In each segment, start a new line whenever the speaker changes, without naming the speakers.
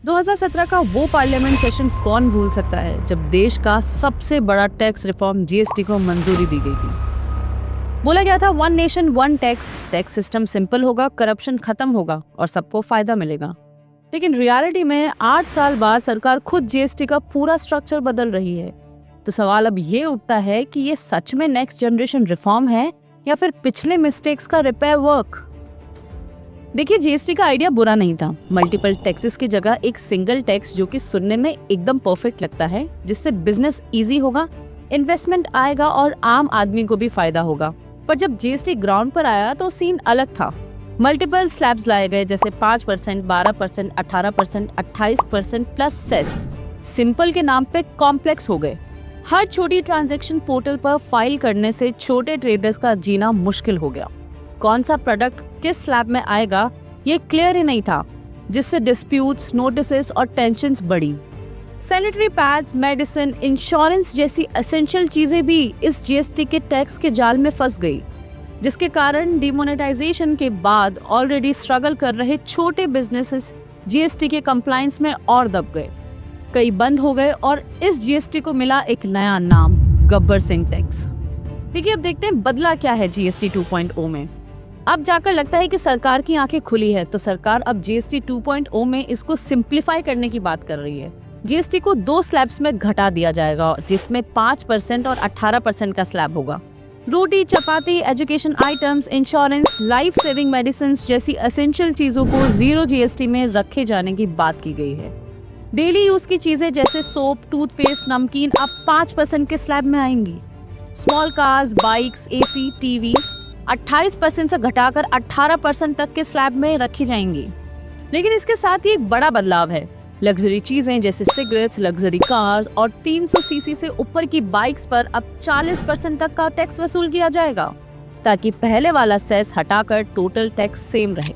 2017 का वो parliament session कौन भूल सकता है जब देश का सबसे बड़ा टैक्स रिफॉर्म जीएसटी को मंजूरी दी गई थी। बोला गया था one nation one tax system simple होगा, करप्शन खत्म होगा और सबको फायदा मिलेगा। लेकिन रियलिटी में 8 साल बाद सरकार खुद जीएसटी का पूरा स्ट्रक्चर बदल रही है। तो सवाल अब ये उठता है कि ये सच में नेक्स्ट जनरेशन रिफॉर्म है या फिर पिछले मिस्टेक्स का रिपेयर वर्क। देखिए, जीएसटी का आइडिया बुरा नहीं था। मल्टीपल टैक्सेस की जगह एक सिंगल टैक्स जो कि सुनने में एकदम परफेक्ट लगता है, जिससे बिजनेस इजी होगा, इन्वेस्टमेंट आएगा और आम आदमी को भी फायदा होगा। पर जब जीएसटी ग्राउंड पर आया तो सीन अलग था। मल्टीपल स्लैब्स लाए गए, जैसे 5%, 12%, 18%, 28% प्लस सेस। सिंपल के नाम पे कॉम्प्लेक्स हो गए। हर छोटी ट्रांजैक्शन पोर्टल पर फाइल करने से छोटे ट्रेडर्स का जीना मुश्किल हो गया। कौन सा प्रोडक्ट किस स्लैब में आएगा ये क्लियर ही नहीं था, जिससे डिस्प्यूट्स, नोटिसेस और टेंशन्स बढ़ी। सैनिटरी पैड्स, मेडिसिन, इंश्योरेंस जैसी एसेंशियल चीजें भी इस जीएसटी के टैक्स के जाल में फंस गई, जिसके कारण डिमोनेटाइजेशन के बाद ऑलरेडी स्ट्रगल कर रहे छोटे बिजनेसेस जीएसटी के कंप्लायंस में और दब गए। कई बंद हो गए और इस जीएसटी को मिला एक नया नाम, गब्बर सिंह टैक्स। देखिए, अब देखते हैं बदला क्या है जीएसटी 2.0 में। अब जाकर लगता है कि सरकार की आंखें खुली है, तो सरकार अब जीएसटी 2.0 में इसको सिंप्लीफाई करने की बात कर रही है। जीएसटी को 2 स्लैब्स में घटा दिया जाएगा, जिसमें 5% और 18% का स्लैब होगा। रोटी, चपाती, education items, insurance, life saving medicine जैसी एसेंशियल चीजों को जीरो जीएसटी में रखे जाने की बात की गई है। डेली यूज की चीजें जैसे सोप, टूथपेस्ट, नमकीन अब 5% के स्लैब में आएंगी। Small cars, bikes, AC, TV 28% से घटाकर 18% तक के स्लैब में रखी जाएंगी। लेकिन इसके साथ ही एक बड़ा बदलाव है। लग्जरी चीजें जैसे सिगरेट्स, लग्जरी कार्स और 300 सीसी से ऊपर की बाइक्स पर अब 40% तक का टैक्स वसूल किया जाएगा, ताकि पहले वाला सेस हटाकर टोटल टैक्स सेम रहे।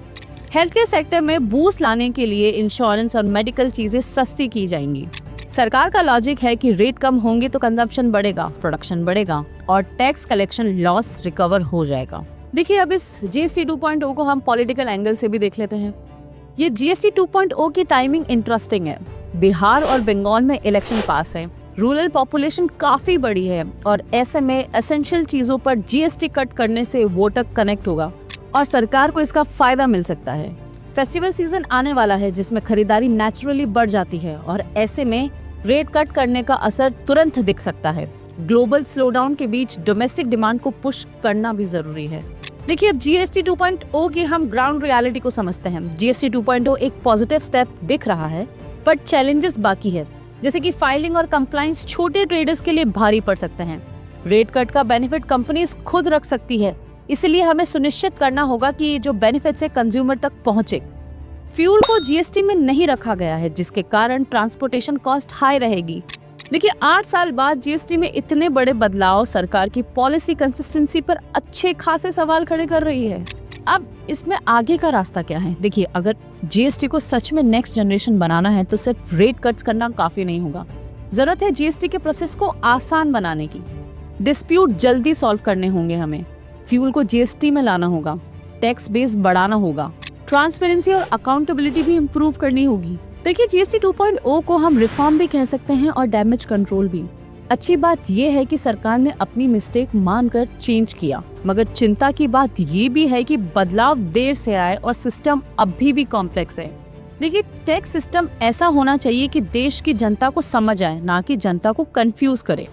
हेल्थ केयर सेक्टर में बूस्ट लाने के लिए इंश्योरेंस और मेडिकल चीजें सस्ती की जाएंगी। सरकार का लॉजिक है कि रेट कम होंगे तो कंजम्पशन बढ़ेगा, प्रोडक्शन बढ़ेगा और टैक्स कलेक्शन लॉस रिकवर हो जाएगा। देखिए, अब इस जीएसटी 2.0 को हम पॉलिटिकल एंगल से भी देख लेते हैं। ये जीएसटी 2.0 की टाइमिंग इंटरेस्टिंग है। बिहार और बंगाल में इलेक्शन पास है, रूरल पॉपुलेशन काफी बड़ी है और ऐसे में एसेंशियल चीजों पर जीएसटी कट करने से वोटर कनेक्ट होगा और सरकार को इसका फायदा मिल सकता है। फेस्टिवल सीजन आने वाला है, जिसमें खरीदारी नेचुरली बढ़ जाती है और ऐसे में रेट कट करने का असर तुरंत दिख सकता है। ग्लोबल स्लोडाउन के बीच डोमेस्टिक डिमांड को पुश करना भी जरूरी है। देखिए, अब जीएसटी 2.0 की हम ग्राउंड रियलिटी को समझते हैं। जीएसटी 2.0 एक पॉजिटिव स्टेप दिख रहा है, पर चैलेंजेस बाकी है, जैसे कि फाइलिंग और कंप्लायंस छोटे ट्रेडर्स के लिए भारी पड़ सकते हैं। रेट कट का बेनिफिट कंपनीज खुद रख सकती है, इसलिए हमें सुनिश्चित करना होगा कि जो बेनिफिट है कंज्यूमर तक पहुंचे। फ्यूल को जीएसटी में नहीं रखा गया है, जिसके कारण ट्रांसपोर्टेशन कॉस्ट हाई रहेगी। देखिए, 8 साल बाद जीएसटी में इतने बड़े बदलाव सरकार की पॉलिसी कंसिस्टेंसी पर अच्छे खासे सवाल खड़े कर रही है। अब इसमें आगे का रास्ता क्या है? देखिए, अगर जीएसटी को सच में नेक्स्ट जनरेशन बनाना है तो सिर्फ रेट कट्स करना काफी नहीं होगा। जरूरत है जीएसटी के प्रोसेस को आसान बनाने की। डिस्प्यूट जल्दी सॉल्व करने होंगे हमें। फ्यूल को जीएसटी में लाना होगा, टैक्स बेस बढ़ाना होगा, ट्रांसपेरेंसी और अकाउंटेबिलिटी भी इम्प्रूव करनी होगी। देखिए, जीएसटी 2.0 को हम रिफॉर्म भी कह सकते हैं और डैमेज कंट्रोल भी। अच्छी बात यह है कि सरकार ने अपनी मिस्टेक मानकर चेंज किया, मगर चिंता की बात ये भी है कि बदलाव देर से आए और सिस्टम अभी भी कॉम्प्लेक्स है। देखिए, टैक्स सिस्टम ऐसा होना चाहिए कि देश की जनता को समझ आए, ना कि जनता को कंफ्यूज करे।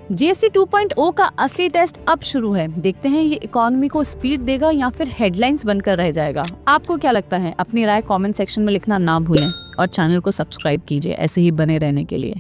जीएसटी 2.0 का असली टेस्ट अब शुरू है। देखते हैं ये इकोनॉमी को स्पीड देगा या फिर हेडलाइंस बनकर रह जाएगा। आपको क्या लगता है? अपनी राय कमेंट सेक्शन में लिखना ना भूलें और चैनल को सब्सक्राइब कीजिए ऐसे ही बने रहने के लिए।